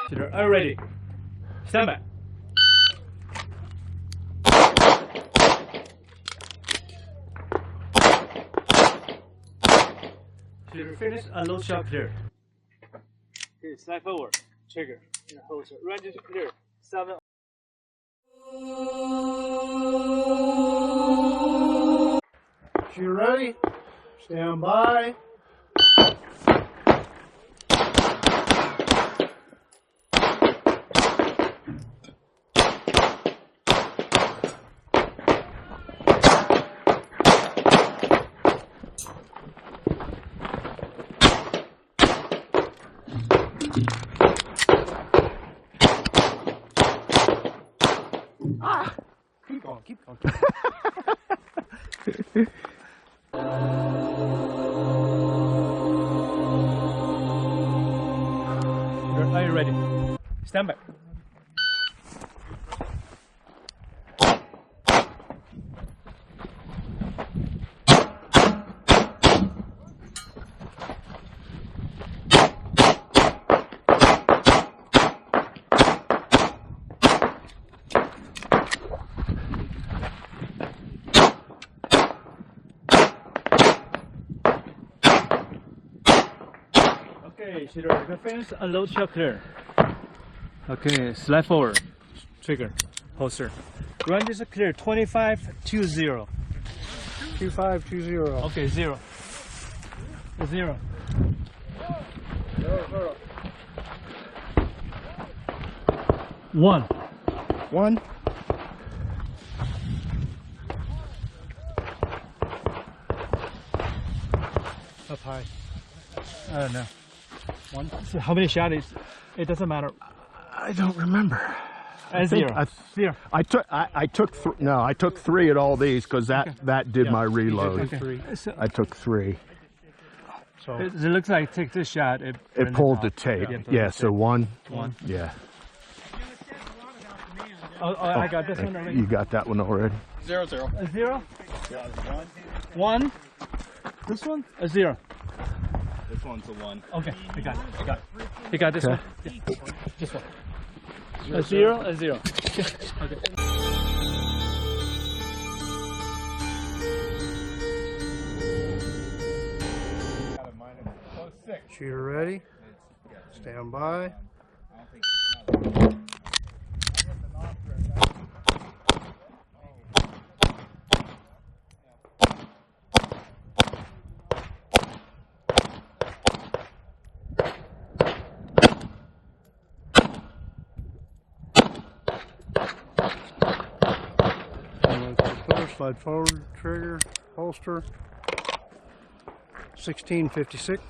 Shooter, are you ready? Stand by. Shooter, finish. Unload shot clear. Okay, slide forward. Trigger. And holster. Range is clear. 7. You ready? Stand by. Keep going, keep going. Are you ready? Stand by. Okay, shooter, defense, unload shot clear. Okay, slide forward, trigger, holster. Range is clear, 25-20. 2520. Okay, 0. 0. 1. 1. Up high. I don't know. 1. So how many shots is? It doesn't matter. I don't remember. 0. I took 3 at all these because that did my reload. Okay. So, I took 3. So it looks like take this shot. It pulled the tape. Yeah, so 1. 1. Yeah. Oh, I got this one already. You got that one already? 0, 0. A 0? Yeah, 1. This one? A 0. This one's a 1. Okay, I got it. You got this Okay. one? Yeah. This one. A 0, a 0. Okay. Shooter ready? Stand by. Slide forward, trigger, holster. 1656.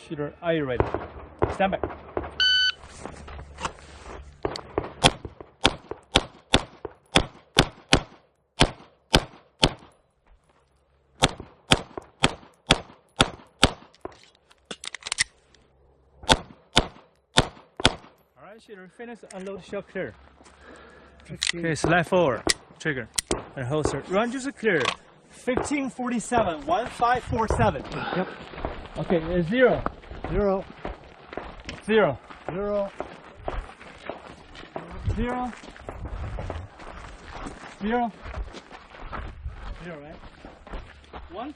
Shooter, are you ready? Stand by. Alright, shooter, finish, unload, shot clear. Okay, slide forward, trigger, and holster. Range is clear. 1547, 1547. Yep. Okay, 0. 0. 0. 0. 0. 0. 0, right? 1.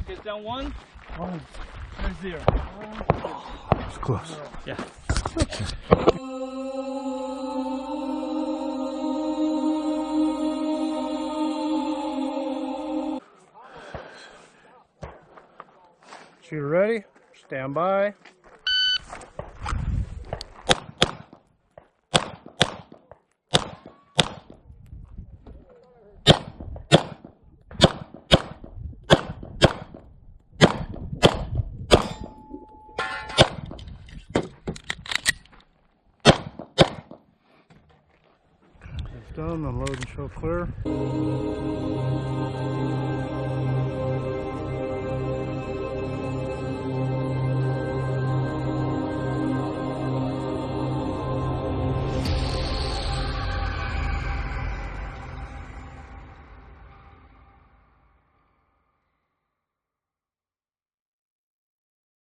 Get down 1. 1. There's 0. It's close. Yeah. Shooter ready? Stand by. It's done. Unload and show clear.